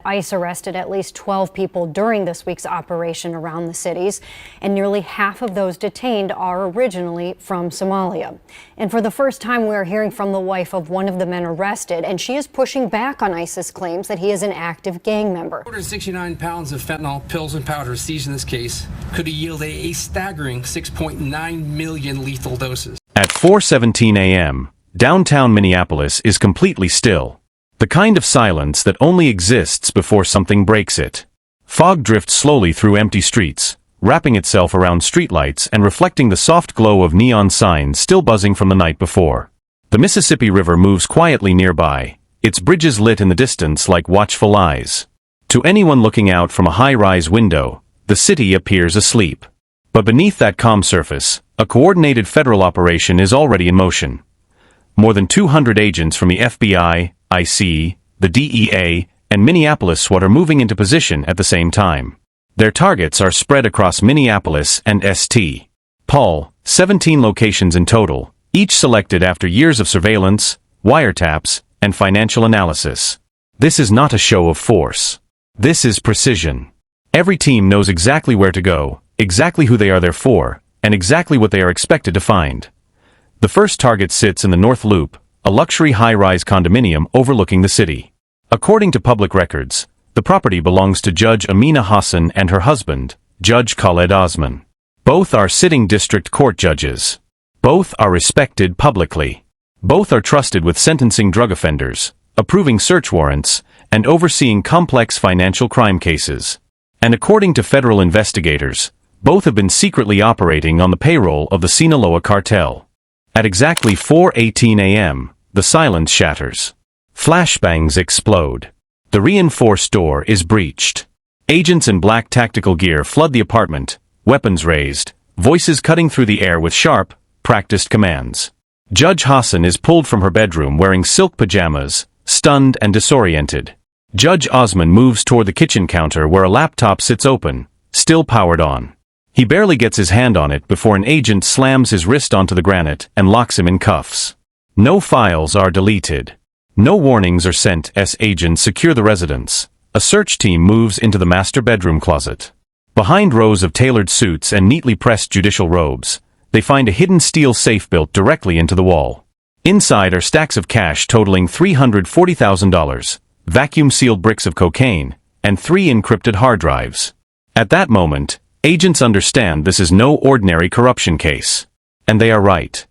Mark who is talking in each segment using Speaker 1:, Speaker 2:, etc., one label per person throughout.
Speaker 1: ICE arrested at least 12 people during this week's operation around the cities, and nearly half of those detained are originally from Somalia. And for the first time, we're hearing from the wife of one of the men arrested, and she is pushing back on ICE's claims that he is an active gang member.
Speaker 2: 269 pounds of fentanyl pills and powders seized in this case could have yielded a staggering 6.9 million lethal doses.
Speaker 3: At 4:17 a.m., downtown Minneapolis is completely still. The kind of silence that only exists before something breaks it. Fog drifts slowly through empty streets, wrapping itself around streetlights and reflecting the soft glow of neon signs still buzzing from the night before. The Mississippi River moves quietly nearby, its bridges lit in the distance like watchful eyes. To anyone looking out from a high-rise window, the city appears asleep. But beneath that calm surface, a coordinated federal operation is already in motion. More than 200 agents from the FBI, IC, the DEA, and Minneapolis SWAT are moving into position at the same time. Their targets are spread across Minneapolis and St. Paul, 17 locations in total, each selected after years of surveillance, wiretaps, and financial analysis. This is not a show of force. This is precision. Every team knows exactly where to go, exactly who they are there for, and exactly what they are expected to find. The first target sits in the North Loop, a luxury high-rise condominium overlooking the city. According to public records, the property belongs to Judge Amina Hassan and her husband, Judge Khaled Osman. Both are sitting district court judges. Both are respected publicly. Both are trusted with sentencing drug offenders, approving search warrants, and overseeing complex financial crime cases. And according to federal investigators, both have been secretly operating on the payroll of the Sinaloa cartel. At exactly 4:18 a.m., the silence shatters. Flashbangs explode. The reinforced door is breached. Agents in black tactical gear flood the apartment, weapons raised, voices cutting through the air with sharp, practiced commands. Judge Hassan is pulled from her bedroom wearing silk pajamas, stunned and disoriented. Judge Osman moves toward the kitchen counter where a laptop sits open, still powered on. He barely gets his hand on it before an agent slams his wrist onto the granite and locks him in cuffs. No files are deleted. No warnings are sent as agents secure the residence. A search team moves into the master bedroom closet. Behind rows of tailored suits and neatly pressed judicial robes, they find a hidden steel safe built directly into the wall. Inside are stacks of cash totaling $340,000, vacuum-sealed bricks of cocaine, and 3 encrypted hard drives. At that moment, agents understand this is no ordinary corruption case. And they are right.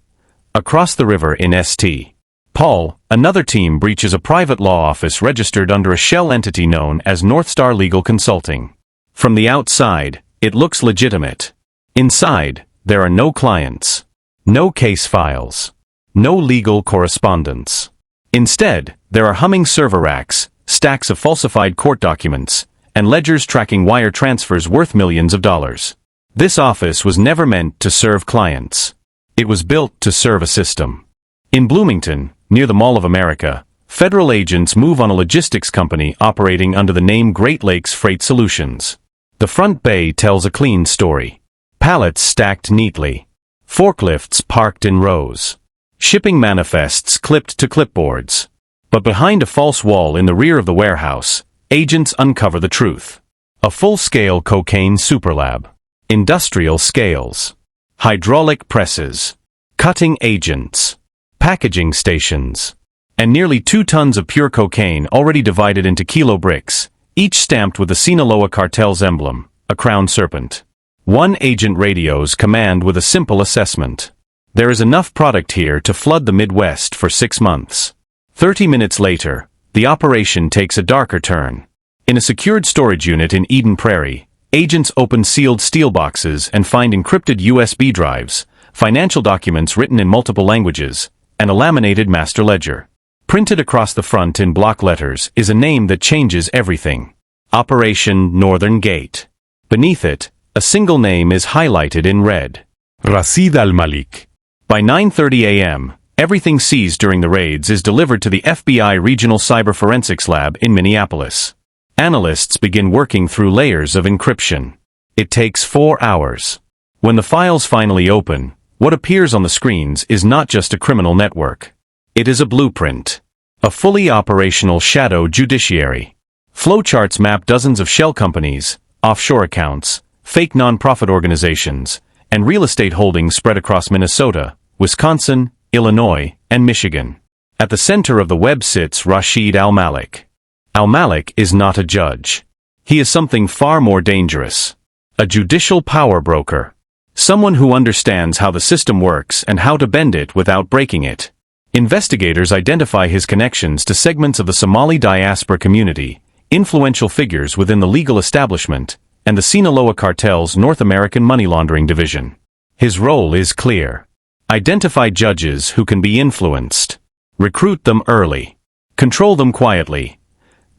Speaker 3: Across the river in St. Paul, another team breaches a private law office registered under a shell entity known as North Star Legal Consulting. From the outside, it looks legitimate. Inside, there are no clients, no case files, no legal correspondence. Instead, there are humming server racks, stacks of falsified court documents, and ledgers tracking wire transfers worth millions of dollars. This office was never meant to serve clients. It was built to serve a system. In Bloomington, near the Mall of America, federal agents move on a logistics company operating under the name Great Lakes Freight Solutions. The front bay tells a clean story. Pallets stacked neatly. Forklifts parked in rows. Shipping manifests clipped to clipboards. But behind a false wall in the rear of the warehouse, agents uncover the truth. A full-scale cocaine superlab. Industrial scales. Hydraulic presses. Cutting agents. Packaging stations. And nearly 2 tons of pure cocaine already divided into kilo bricks, each stamped with the Sinaloa cartel's emblem, a crowned serpent. One agent radios command with a simple assessment. There is enough product here to flood the Midwest for 6 months. 30 minutes later, the operation takes a darker turn. In a secured storage unit in Eden Prairie, agents open sealed steel boxes and find encrypted USB drives, financial documents written in multiple languages, and a laminated master ledger. Printed across the front in block letters is a name that changes everything. Operation Northern Gate. Beneath it, a single name is highlighted in red. Rashid al-Malik. By 9:30 a.m., everything seized during the raids is delivered to the FBI Regional Cyber Forensics Lab in Minneapolis. Analysts begin working through layers of encryption. It takes 4 hours. When the files finally open, what appears on the screens is not just a criminal network. It is a blueprint. A fully operational shadow judiciary. Flowcharts map dozens of shell companies, offshore accounts, fake non-profit organizations, and real estate holdings spread across Minnesota, Wisconsin, Illinois, and Michigan. At the center of the web sits Rashid Al-Malik. Al-Malik is not a judge. He is something far more dangerous. A judicial power broker. Someone who understands how the system works and how to bend it without breaking it. Investigators identify his connections to segments of the Somali diaspora community, influential figures within the legal establishment, and the Sinaloa cartel's North American money laundering division. His role is clear. Identify judges who can be influenced. Recruit them early. Control them quietly.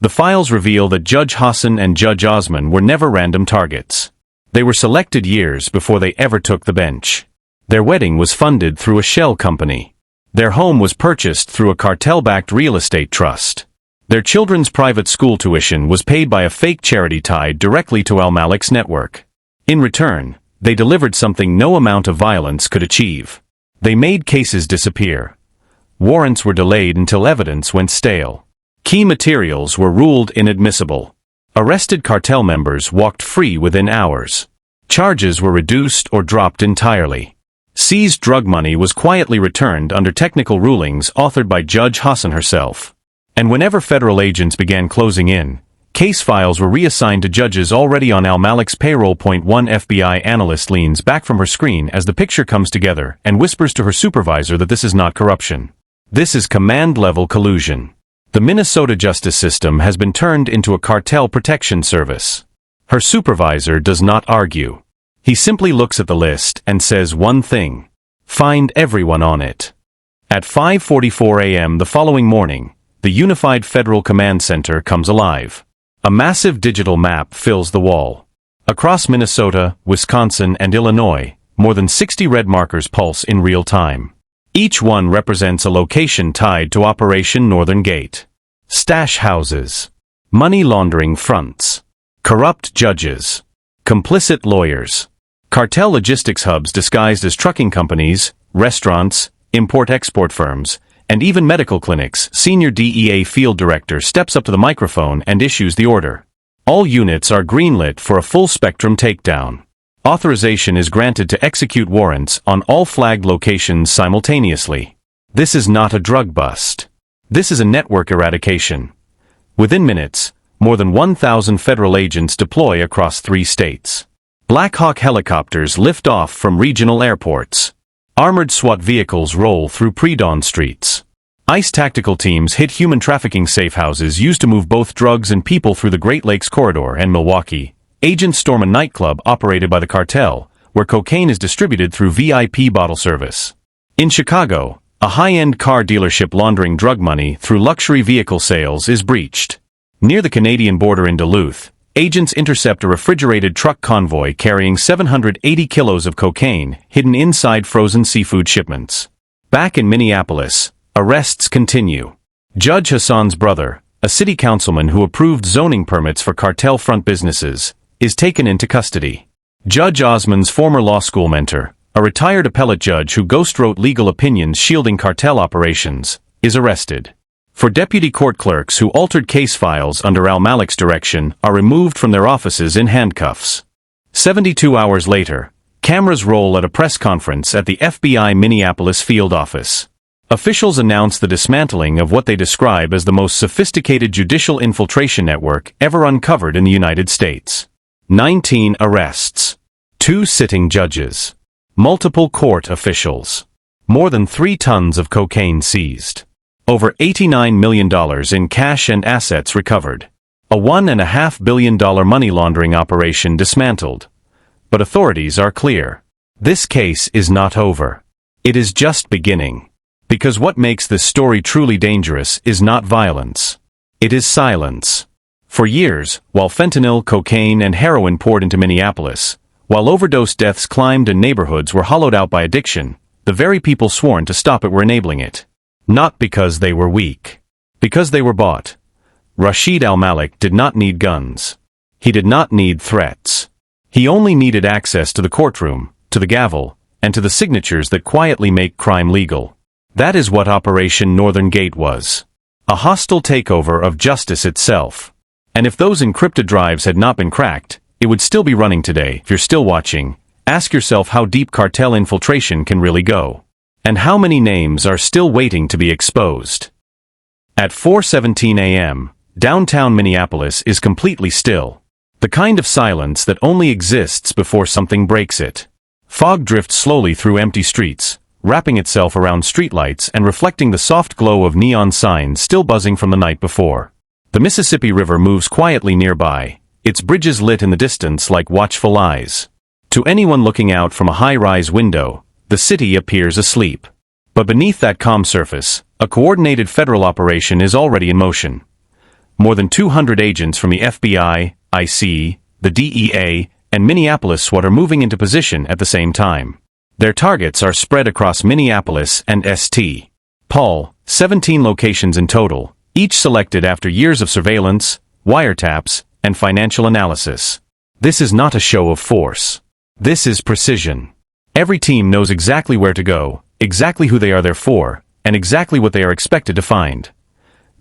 Speaker 3: The files reveal that Judge Hassan and Judge Osman were never random targets. They were selected years before they ever took the bench. Their wedding was funded through a shell company. Their home was purchased through a cartel-backed real estate trust. Their children's private school tuition was paid by a fake charity tied directly to Al-Malik's network. In return, they delivered something no amount of violence could achieve. They made cases disappear. Warrants were delayed until evidence went stale. Key materials were ruled inadmissible. Arrested cartel members walked free within hours. Charges were reduced or dropped entirely. Seized drug money was quietly returned under technical rulings authored by Judge Hassan herself. And whenever federal agents began closing in, case files were reassigned to judges already on Al-Malik's payroll. One FBI analyst leans back from her screen as the picture comes together and whispers to her supervisor that this is not corruption. This is command-level collusion. The Minnesota justice system has been turned into a cartel protection service. Her supervisor does not argue. He simply looks at the list and says one thing: find everyone on it. At 5:44 a.m. the following morning, the Unified Federal Command Center comes alive. A massive digital map fills the wall. Across Minnesota, Wisconsin, and Illinois, more than 60 red markers pulse in real time. Each one represents a location tied to Operation Northern Gate. Stash houses. Money laundering fronts. Corrupt judges. Complicit lawyers. Cartel logistics hubs disguised as trucking companies, restaurants, import-export firms, and even medical clinics. Senior DEA field director steps up to the microphone and issues the order. All units are greenlit for a full-spectrum takedown. Authorization is granted to execute warrants on all flagged locations simultaneously. This is not a drug bust. This is a network eradication. Within minutes, more than 1,000 federal agents deploy across 3 states. Black Hawk helicopters lift off from regional airports. Armored SWAT vehicles roll through pre-dawn streets. ICE tactical teams hit human trafficking safe houses used to move both drugs and people through the Great Lakes Corridor. And Milwaukee, agents storm a nightclub operated by the cartel, where cocaine is distributed through VIP bottle service. In Chicago, a high-end car dealership laundering drug money through luxury vehicle sales is breached. Near the Canadian border in Duluth, agents intercept a refrigerated truck convoy carrying 780 kilos of cocaine hidden inside frozen seafood shipments. Back in Minneapolis, arrests continue. Judge Hassan's brother, a city councilman who approved zoning permits for cartel-front businesses, is taken into custody. Judge Osman's former law school mentor, a retired appellate judge who ghostwrote legal opinions shielding cartel operations, is arrested. 4 deputy court clerks who altered case files under Al-Malik's direction are removed from their offices in handcuffs. 72 hours later, cameras roll at a press conference at the FBI Minneapolis field office. Officials announce the dismantling of what they describe as the most sophisticated judicial infiltration network ever uncovered in the United States. 19 arrests. 2 sitting judges. Multiple court officials. More than 3 tons of cocaine seized. Over $89 million in cash and assets recovered. A $1.5 billion money laundering operation dismantled. But authorities are clear. This case is not over. It is just beginning. Because what makes this story truly dangerous is not violence. It is silence. For years, while fentanyl, cocaine, and heroin poured into Minneapolis, while overdose deaths climbed and neighborhoods were hollowed out by addiction, the very people sworn to stop it were enabling it. Not because they were weak. Because they were bought. Rashid Al-Malik did not need guns. He did not need threats. He only needed access to the courtroom, to the gavel, and to the signatures that quietly make crime legal. That is what Operation Northern Gate was. A hostile takeover of justice itself. And if those encrypted drives had not been cracked, it would still be running today. If you're still watching, ask yourself how deep cartel infiltration can really go. And how many names are still waiting to be exposed. At 4:17 a.m., downtown Minneapolis is completely still. The kind of silence that only exists before something breaks it. Fog drifts slowly through empty streets, wrapping itself around streetlights and reflecting the soft glow of neon signs still buzzing from the night before. The Mississippi River moves quietly nearby, its bridges lit in the distance like watchful eyes. To anyone looking out from a high-rise window, the city appears asleep. But beneath that calm surface, a coordinated federal operation is already in motion. More than 200 agents from the FBI, IC, the DEA, and Minneapolis SWAT are moving into position at the same time. Their targets are spread across Minneapolis and St. Paul, 17 locations in total, each selected after years of surveillance, wiretaps, and financial analysis. This is not a show of force. This is precision. Every team knows exactly where to go, exactly who they are there for, and exactly what they are expected to find.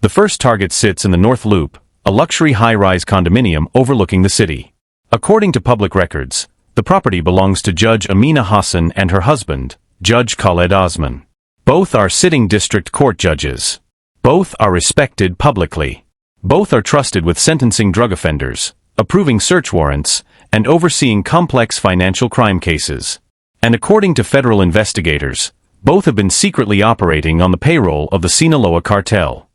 Speaker 3: The first target sits in the North Loop, a luxury high-rise condominium overlooking the city. According to public records, the property belongs to Judge Amina Hassan and her husband, Judge Khaled Osman. Both are sitting district court judges. Both are respected publicly. Both are trusted with sentencing drug offenders, approving search warrants, and overseeing complex financial crime cases. And according to federal investigators, both have been secretly operating on the payroll of the Sinaloa cartel.